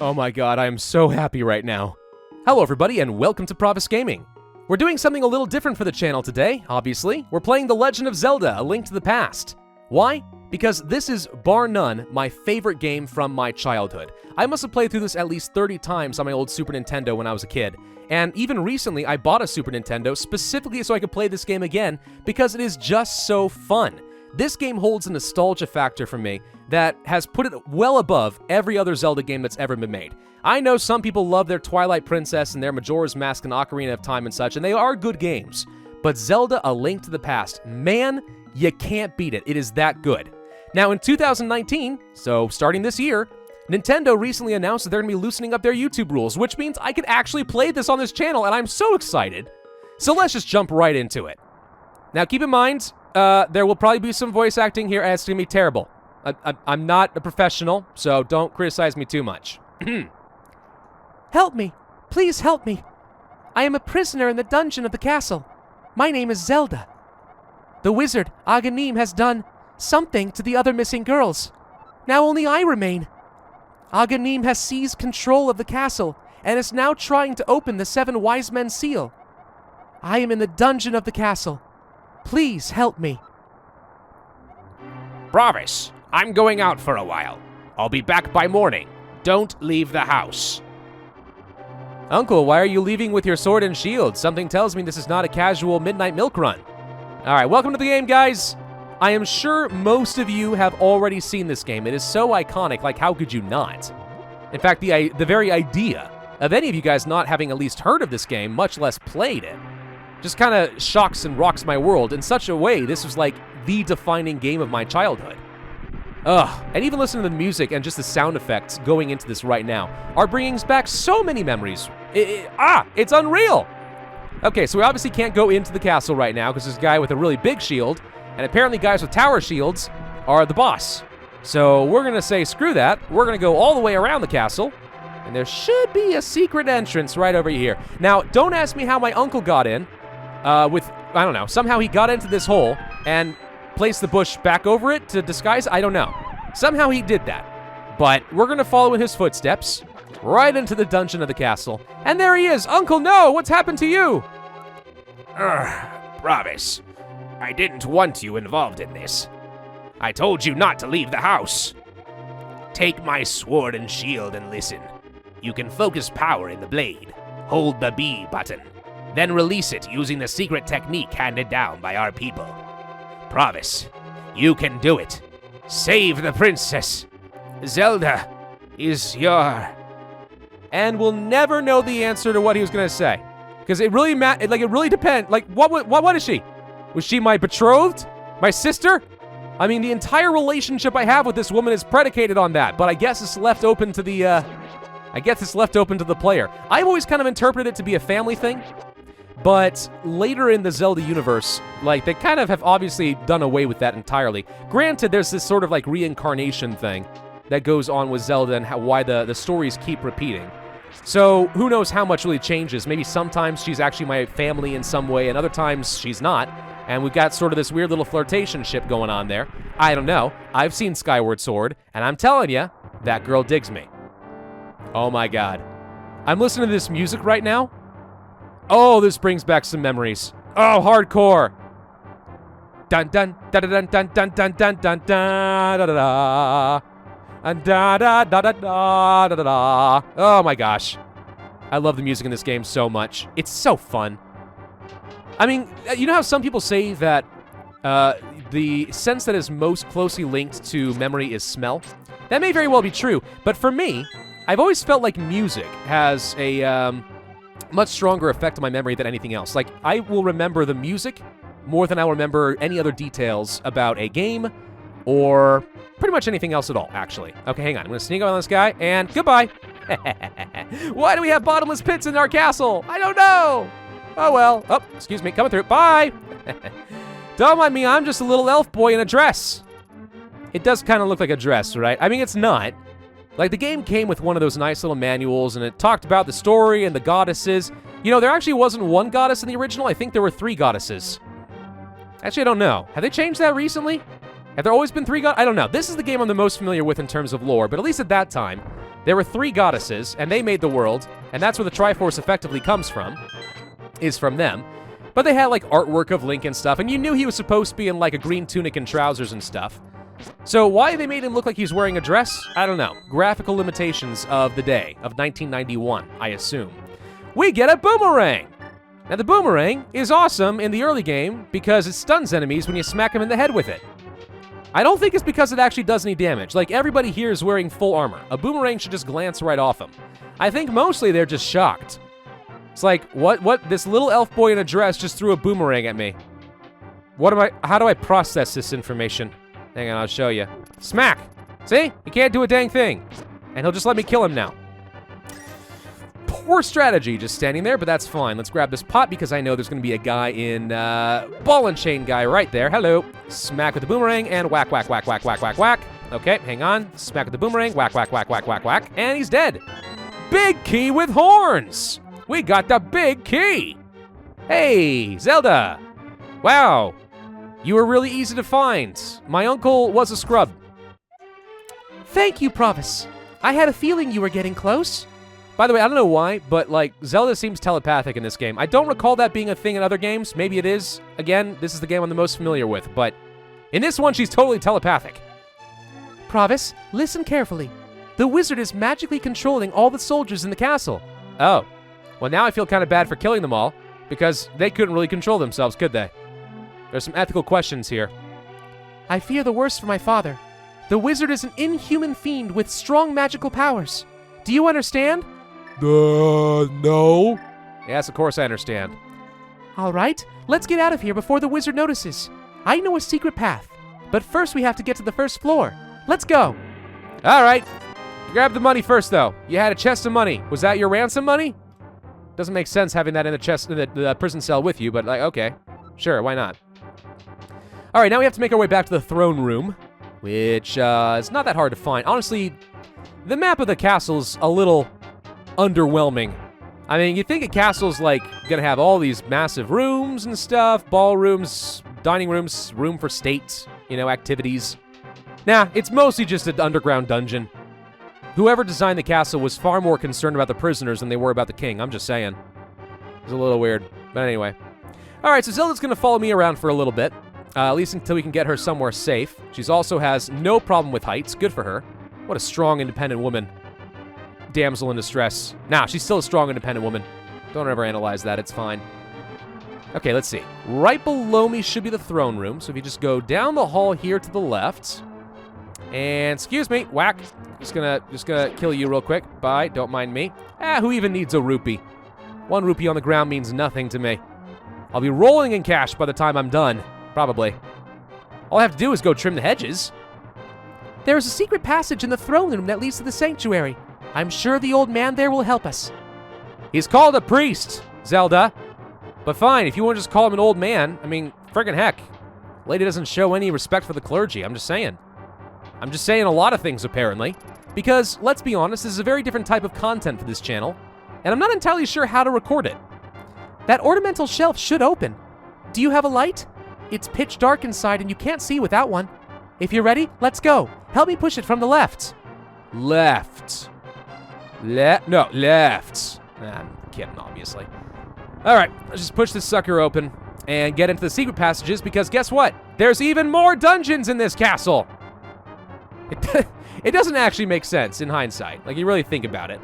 Oh my god, I am so happy right now. Hello everybody and welcome to Pravus Gaming. We're doing something a little different for the channel today, obviously. We're playing The Legend of Zelda, A Link to the Past. Why? Because this is, bar none, my favorite game from my childhood. I must have played through this at least 30 times on my old Super Nintendo when I was a kid. And even recently, I bought a Super Nintendo specifically so I could play this game again because it is just so fun. This game holds a nostalgia factor for me that has put it well above every other Zelda game that's ever been made. I know some people love their Twilight Princess and their Majora's Mask and Ocarina of Time and such, and they are good games. But Zelda: A Link to the Past, man, you can't beat it. It is that good. Now in 2019, so starting this year, Nintendo recently announced that they're going to be loosening up their YouTube rules, which means I can actually play this on this channel, and I'm so excited. So let's just jump right into it. Now keep in mind, there will probably be some voice acting here, and it's going to be terrible. I'm not a professional, so don't criticize me too much. Help me! Please help me! I am a prisoner in the dungeon of the castle. My name is Zelda. The wizard, Aghanim, has done something to the other missing girls. Now only I remain. Aghanim has seized control of the castle and is now trying to open the 7 Wise Men seal. I am in the dungeon of the castle. Please help me. Pravus, I'm going out for a while. I'll be back by morning. Don't leave the house. Uncle, why are you leaving with your sword and shield? Something tells me this is not a casual midnight milk run. Alright, welcome to the game, guys. I am sure most of you have already seen this game. It is so iconic, like how could you not? In fact, the very idea of any of you guys not having at least heard of this game, much less played it, just kind of shocks and rocks my world. In such a way, this was like the defining game of my childhood. Ugh, and even listening to the music and just the sound effects going into this right now are bringing back so many memories. It's unreal! Okay, so we obviously can't go into the castle right now because there's a guy with a really big shield, and apparently guys with tower shields are the boss. So we're gonna say screw that. We're gonna go all the way around the castle, and there should be a secret entrance right over here. Now, don't ask me how my uncle got in. I don't know, somehow he got into this hole and placed the bush back over it to disguise. I don't know. Somehow he did that. But we're gonna follow in his footsteps right into the dungeon of the castle. And there he is. Uncle, no! What's happened to you? Pravus, I didn't want you involved in this. I told you not to leave the house. Take my sword and shield and listen. You can focus power in the blade. Hold the B button. Then release it using the secret technique handed down by our people. Pravus, you can do it. Save the princess. Zelda is your... And we'll never know the answer to what he was gonna say. Because it really it really depends. Like, what is she? Was she my betrothed? My sister? I mean, the entire relationship I have with this woman is predicated on that, but I guess it's left open to the, player. I've always kind of interpreted it to be a family thing, but later in the Zelda universe, like, they kind of have obviously done away with that entirely. Granted, there's this sort of, like, reincarnation thing that goes on with Zelda and why the stories keep repeating. So, who knows how much really changes. Maybe sometimes she's actually my family in some way, and other times she's not. And we've got sort of this weird little flirtationship going on there. I don't know. I've seen Skyward Sword, and I'm telling you, that girl digs me. Oh my god. I'm listening to this music right now. Oh, this brings back some memories. Oh, hardcore. Dun dun dun dun dun dun dun dun dun da da da. And da da da da da da da. Oh my gosh. I love the music in this game so much. It's so fun. I mean, you know how some people say that the sense that is most closely linked to memory is smell? That may very well be true, but for me, I've always felt like music has a much stronger effect on my memory than anything else. Like, I will remember the music more than I'll remember any other details about a game or pretty much anything else at all, actually. Okay, hang on. I'm gonna sneak on this guy, and goodbye. Why do we have bottomless pits in our castle? I don't know. Oh, well. Oh, excuse me. Coming through. Bye. Don't mind me. I'm just a little elf boy in a dress. It does kind of look like a dress, right? I mean, it's not. Like, the game came with one of those nice little manuals, and it talked about the story and the goddesses. You know, there actually wasn't one goddess in the original. I think there were 3 goddesses. Actually, I don't know. Have they changed that recently? Have there always been 3 gods? I don't know. This is the game I'm the most familiar with in terms of lore, but at least at that time, There were 3 goddesses, and they made the world, and that's where the Triforce effectively comes from, is from them. But they had, like, artwork of Link and stuff, and you knew he was supposed to be in, like, a green tunic and trousers and stuff. So why they made him look like he's wearing a dress, I don't know. Graphical limitations of the day, of 1991, I assume. We get a boomerang! Now, the boomerang is awesome in the early game because it stuns enemies when you smack them in the head with it. I don't think it's because it actually does any damage. Like, everybody here is wearing full armor. A boomerang should just glance right off them. I think mostly they're just shocked. It's like, what? This little elf boy in a dress just threw a boomerang at me. How do I process this information? Hang on, I'll show you. Smack! See? He can't do a dang thing. And he'll just let me kill him now. Poor strategy, just standing there, but that's fine. Let's grab this pot because I know there's going to be a guy in ball and chain guy right there. Hello. Smack with the boomerang and whack, whack, whack, whack, whack, whack, whack. Okay, hang on. Smack with the boomerang, whack, whack, whack, whack, whack, whack, and he's dead. Big key with horns. We got the big key. Hey, Zelda. Wow. You were really easy to find. My uncle was a scrub. Thank you, Pravus. I had a feeling you were getting close. By the way, I don't know why, but, like, Zelda seems telepathic in this game. I don't recall that being a thing in other games. Maybe it is. Again, this is the game I'm the most familiar with, but in this one, she's totally telepathic. Pravus, listen carefully. The wizard is magically controlling all the soldiers in the castle. Oh. Well, now I feel kind of bad for killing them all, because they couldn't really control themselves, could they? There's some ethical questions here. I fear the worst for my father. The wizard is an inhuman fiend with strong magical powers. Do you understand? No. Yes, of course I understand. All right, let's get out of here before the wizard notices. I know a secret path, but first we have to get to the first floor. Let's go. All right. Grab the money first, though. You had a chest of money. Was that your ransom money? Doesn't make sense having that in the chest in the prison cell with you, but, like, okay. Sure, why not? All right, now we have to make our way back to the throne room, which is not that hard to find. Honestly, the map of the castle's a little underwhelming. I mean, you think a castle's, like, gonna have all these massive rooms and stuff, ballrooms, dining rooms, room for state, you know, activities. Nah, it's mostly just an underground dungeon. Whoever designed the castle was far more concerned about the prisoners than they were about the king, I'm just saying. It's a little weird, but anyway. All right, so Zelda's gonna follow me around for a little bit, at least until we can get her somewhere safe. She also has no problem with heights, good for her. What a strong, independent woman. Damsel in distress. Nah, she's still a strong, independent woman. Don't ever analyze that, it's fine. Okay, let's see. Right below me should be the throne room, so if you just go down the hall here to the left. And, excuse me, whack. Just gonna kill you real quick. Bye, don't mind me. Who even needs a rupee? 1 rupee on the ground means nothing to me. I'll be rolling in cash by the time I'm done, probably. All I have to do is go trim the hedges. There is a secret passage in the throne room that leads to the sanctuary. I'm sure the old man there will help us. He's called a priest, Zelda. But fine, if you want to just call him an old man, I mean, friggin' heck. Lady doesn't show any respect for the clergy, I'm just saying. I'm just saying a lot of things, apparently. Because, let's be honest, this is a very different type of content for this channel. And I'm not entirely sure how to record it. That ornamental shelf should open. Do you have a light? It's pitch dark inside and you can't see without one. If you're ready, let's go. Help me push it from the left. Left. No, left. I'm kidding, obviously. All right, let's just push this sucker open and get into the secret passages because guess what? There's even more dungeons in this castle. It doesn't actually make sense in hindsight. Like, you really think about it.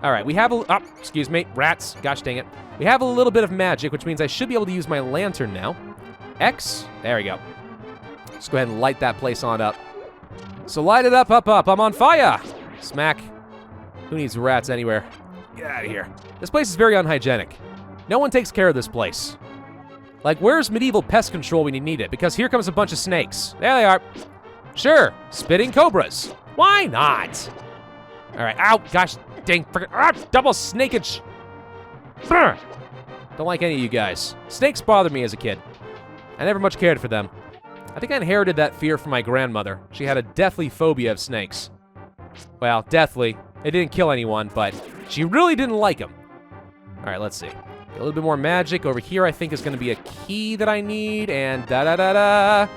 All right, we have excuse me, rats. Gosh dang it. We have a little bit of magic, which means I should be able to use my lantern now. X, there we go. Let's go ahead and light that place on up. So light it up. I'm on fire. Smack. Who needs rats anywhere? Get out of here. This place is very unhygienic. No one takes care of this place. Like, where's medieval pest control when you need it? Because here comes a bunch of snakes. There they are. Sure, spitting cobras. Why not? All right, ow, gosh dang, double snakeage. Brr. Don't like any of you guys. Snakes bothered me as a kid. I never much cared for them. I think I inherited that fear from my grandmother. She had a deathly phobia of snakes. Well, deathly. It didn't kill anyone, but she really didn't like them. All right, let's see. A little bit more magic. Over here, I think, is going to be a key that I need, and da-da-da-da.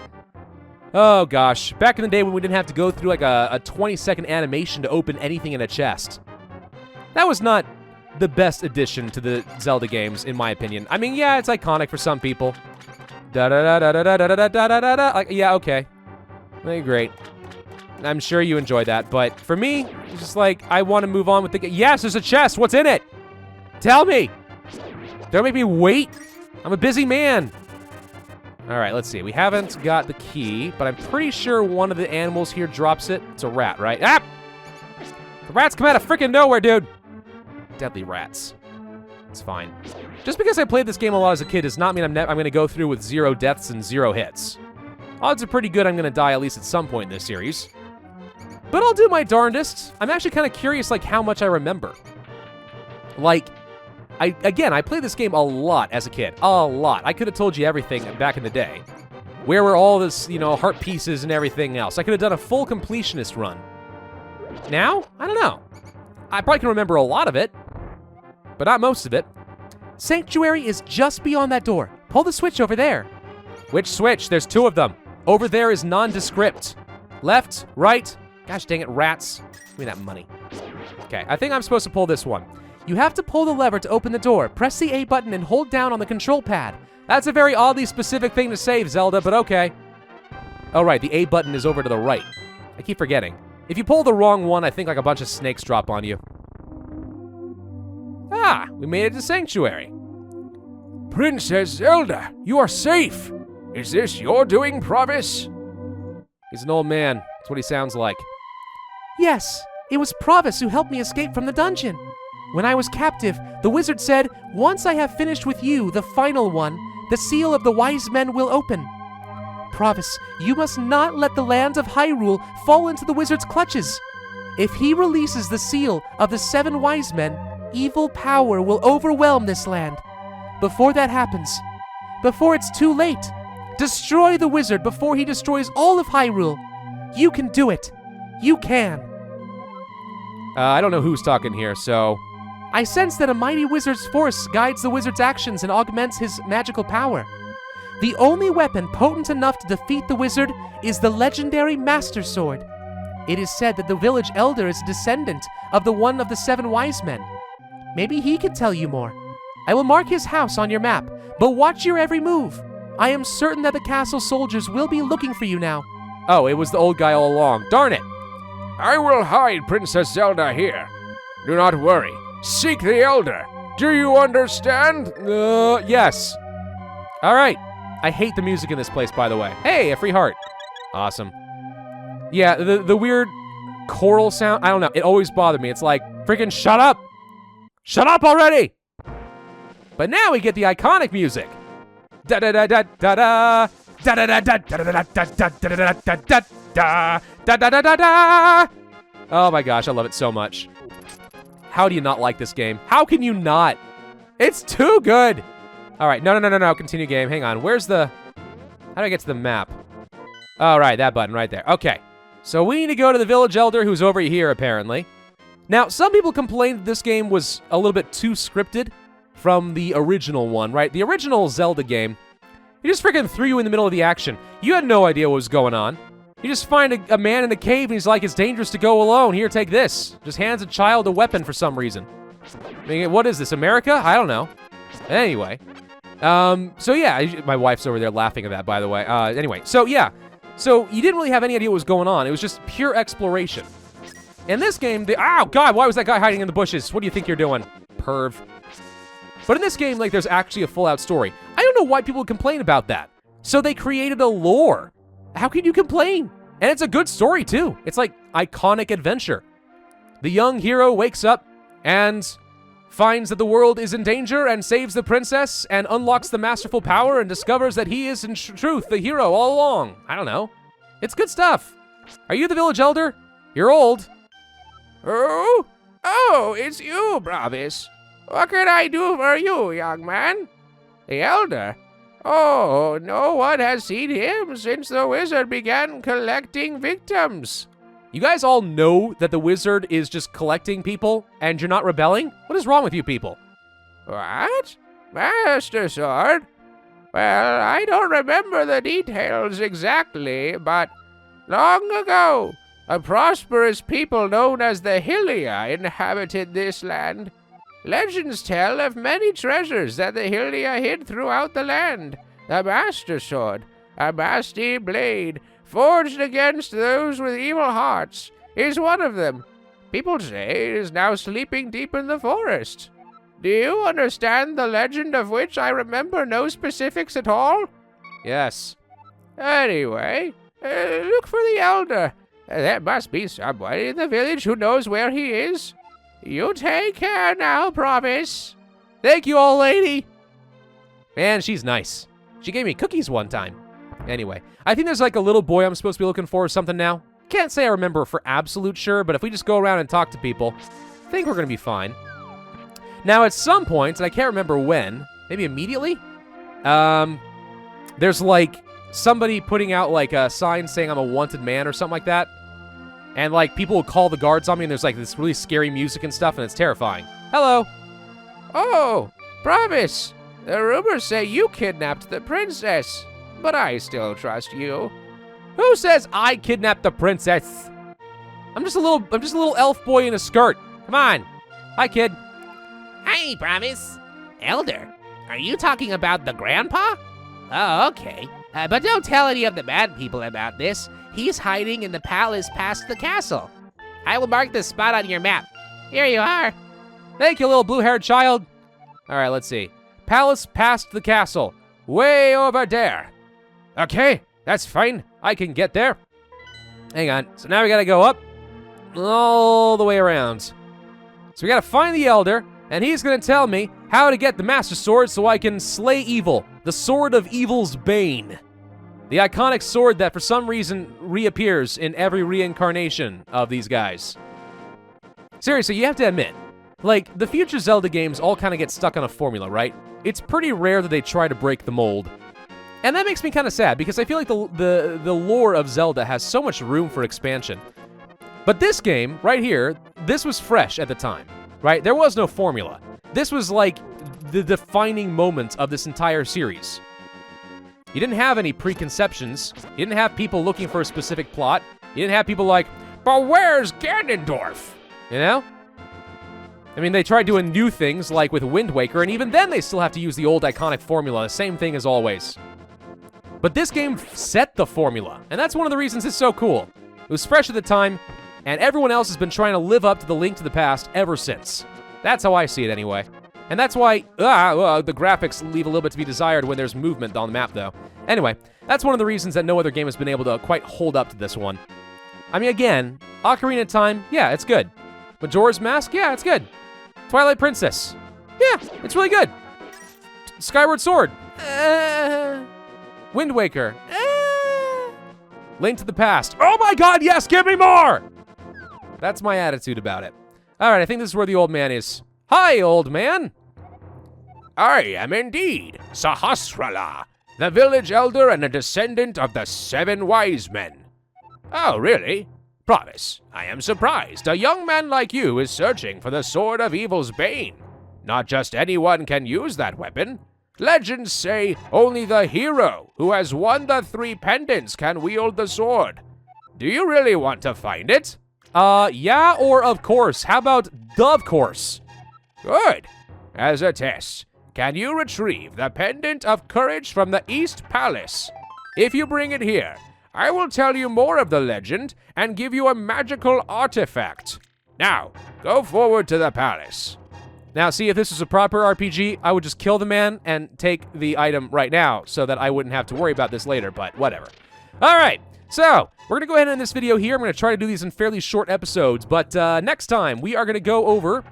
Oh, gosh. Back in the day when we didn't have to go through like a 20-second animation to open anything in a chest. That was not the best addition to the Zelda games, in my opinion. I mean, yeah, it's iconic for some people. Da-da-da-da-da-da-da-da-da-da-da. Like, yeah, okay. Great. I'm sure you enjoyed that, but for me, it's just like, I want to move on with the game. Yes, there's a chest. What's in it? Tell me. Don't make me wait. I'm a busy man. All right, let's see. We haven't got the key, but I'm pretty sure one of the animals here drops it. It's a rat, right? Ah! The rats come out of freaking nowhere, dude. Deadly rats. It's fine. Just because I played this game a lot as a kid does not mean I'm going to go through with 0 deaths and 0 hits. Odds are pretty good I'm going to die at least at some point in this series. But I'll do my darndest. I'm actually kind of curious, like, how much I remember. Like, I played this game a lot as a kid. A lot. I could have told you everything back in the day. Where were all this, heart pieces and everything else? I could have done a full completionist run. Now? I don't know. I probably can remember a lot of it, but not most of it. Sanctuary is just beyond that door. Pull the switch over there. Which switch? There's 2 of them. Over there is nondescript. Left, right. Gosh dang it, rats. Give me that money. Okay, I think I'm supposed to pull this one. You have to pull the lever to open the door. Press the A button and hold down on the control pad. That's a very oddly specific thing to save, Zelda, but okay. Oh, right, the A button is over to the right. I keep forgetting. If you pull the wrong one, I think like a bunch of snakes drop on you. Ah, we made it to Sanctuary. Princess Zelda, you are safe. Is this your doing, Pravus? He's an old man. That's what he sounds like. Yes, it was Pravus who helped me escape from the dungeon. When I was captive, the wizard said, once I have finished with you, the final one, the seal of the wise men will open. Pravus, you must not let the land of Hyrule fall into the wizard's clutches. If he releases the seal of the 7 wise men, evil power will overwhelm this land. Before that happens, before it's too late, destroy the wizard before he destroys all of Hyrule. You can do it. You can. I don't know who's talking here, so... I sense that a mighty wizard's force guides the wizard's actions and augments his magical power. The only weapon potent enough to defeat the wizard is the legendary Master Sword. It is said that the village elder is a descendant of one of the 7 wise men. Maybe he can tell you more. I will mark his house on your map, but watch your every move. I am certain that the castle soldiers will be looking for you now. Oh, it was the old guy all along. Darn it! I will hide Princess Zelda here. Do not worry. Seek the Elder. Do you understand? Yes. All right. I hate the music in this place, by the way. Hey, a free heart. Awesome. Yeah, the weird choral sound, I don't know. It always bothered me. It's like, freaking shut up. Shut up already. But now we get the iconic music. Da da da da da da. Da da da da da da da da da da da da da da da da da. Oh my gosh, I love it so much. How do you not like this game? How can you not? It's too good. All right, no. Continue game. Hang on. Where's the... How do I get to the map? All right, that button right there. Okay. So we need to go to the village elder who's over here, apparently. Now, some people complained that this game was a little bit too scripted from the original one, right? The original Zelda game, it just freaking threw you in the middle of the action. You had no idea what was going on. You just find a man in a cave and he's like, it's dangerous to go alone. Here, take this. Just hands a child a weapon for some reason. I mean, what is this, America? I don't know. Anyway. So yeah, my wife's over there laughing at that, by the way. Anyway, so yeah. So you didn't really have any idea what was going on. It was just pure exploration. In this game, oh God, why was that guy hiding in the bushes? What do you think you're doing, perv? But in this game, like, there's actually a full-out story. I don't know why people complain about that. So they created a lore. How can you complain? And it's a good story, too. It's like iconic adventure. The young hero wakes up and finds that the world is in danger and saves the princess and unlocks the masterful power and discovers that he is in truth the hero all along. I don't know. It's good stuff. Are you the village elder? You're old. Oh, it's you, Pravus. What can I do for you, young man? The Elder? Oh, no one has seen him since the wizard began collecting victims. You guys all know that the wizard is just collecting people and you're not rebelling? What is wrong with you people? What? Master Sword? Well, I don't remember the details exactly, but long ago, a prosperous people known as the Hylia inhabited this land. Legends tell of many treasures that the Hylia hid throughout the land. The Master Sword, a masty blade forged against those with evil hearts, is one of them. People say it is now sleeping deep in the forest. Do you understand the legend of which I remember no specifics at all? Yes. Anyway, look for the Elder. There must be someone in the village who knows where he is. You take care now, Pravus. Thank you, old lady. Man, she's nice. She gave me cookies one time. Anyway, I think there's like a little boy I'm supposed to be looking for or something now. Can't say I remember for absolute sure, but if we just go around and talk to people, I think we're going to be fine. Now, at some point, and I can't remember when, maybe immediately, there's like somebody putting out like a sign saying I'm a wanted man or something like that. And like people will call the guards on me and there's like this really scary music and stuff and it's terrifying. Hello. Oh, Pravus. The rumors say you kidnapped the princess, but I still trust you. Who says I kidnapped the princess? I'm just a little elf boy in a skirt. Come on. Hi, kid. Hi, Pravus. Elder, are you talking about the grandpa? Oh, okay. But don't tell any of the bad people about this. He's hiding in the palace past the castle. I will mark this spot on your map. Here you are. Thank you, little blue-haired child. All right, let's see. Palace past the castle. Way over there. Okay, that's fine. I can get there. Hang on. So now we gotta go up all the way around. So we gotta find the Elder, and he's gonna tell me how to get the Master Sword so I can slay evil. The Sword of Evil's Bane. The iconic sword that for some reason reappears in every reincarnation of these guys. Seriously, you have to admit, like, the future Zelda games all kind of get stuck on a formula, right? It's pretty rare that they try to break the mold. And that makes me kind of sad, because I feel like the lore of Zelda has so much room for expansion. But this game, right here, this was fresh at the time, right? There was no formula. This was like the defining moment of this entire series. You didn't have any preconceptions. You didn't have people looking for a specific plot. You didn't have people like, but where's Ganondorf? You know? I mean, they tried doing new things, like with Wind Waker, and even then they still have to use the old iconic formula, the same thing as always. But this game set the formula, and that's one of the reasons it's so cool. It was fresh at the time, and everyone else has been trying to live up to the Link to the Past ever since. That's how I see it anyway. And that's why, the graphics leave a little bit to be desired when there's movement on the map, though. Anyway, that's one of the reasons that no other game has been able to quite hold up to this one. I mean, again, Ocarina of Time, yeah, it's good. Majora's Mask, yeah, it's good. Twilight Princess, yeah, it's really good. Skyward Sword, Wind Waker, Link to the Past. Oh my god, yes, give me more! That's my attitude about it. All right, I think this is where the old man is. Hi, old man. I am indeed Sahasrara, the village elder and a descendant of the 7 wise men. Oh, really? Pravus, I am surprised a young man like you is searching for the Sword of Evil's Bane. Not just anyone can use that weapon. Legends say only the hero who has won the 3 pendants can wield the sword. Do you really want to find it? Yeah, or of course. How about of course? Good. As a test, can you retrieve the Pendant of Courage from the East Palace? If you bring it here, I will tell you more of the legend and give you a magical artifact. Now, go forward to the palace. Now, see, if this was a proper RPG, I would just kill the man and take the item right now so that I wouldn't have to worry about this later, but whatever. All right, so we're going to go ahead and end this video here. I'm going to try to do these in fairly short episodes, but next time we are going to go over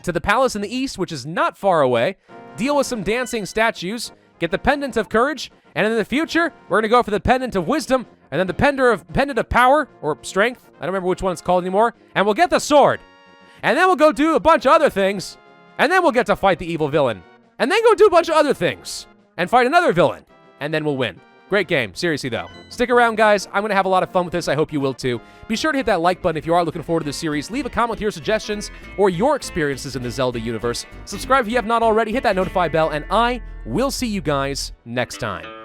to the palace in the east, which is not far away, deal with some dancing statues, get the Pendant of Courage, and in the future, we're going to go for the Pendant of Wisdom, and then the Pendant of Power, or Strength, I don't remember which one it's called anymore, and we'll get the sword. And then we'll go do a bunch of other things, and then we'll get to fight the evil villain. And then go do a bunch of other things, and fight another villain, and then we'll win. Great game. Seriously, though. Stick around, guys. I'm going to have a lot of fun with this. I hope you will, too. Be sure to hit that like button if you are looking forward to the series. Leave a comment with your suggestions or your experiences in the Zelda universe. Subscribe if you have not already. Hit that notify bell, and I will see you guys next time.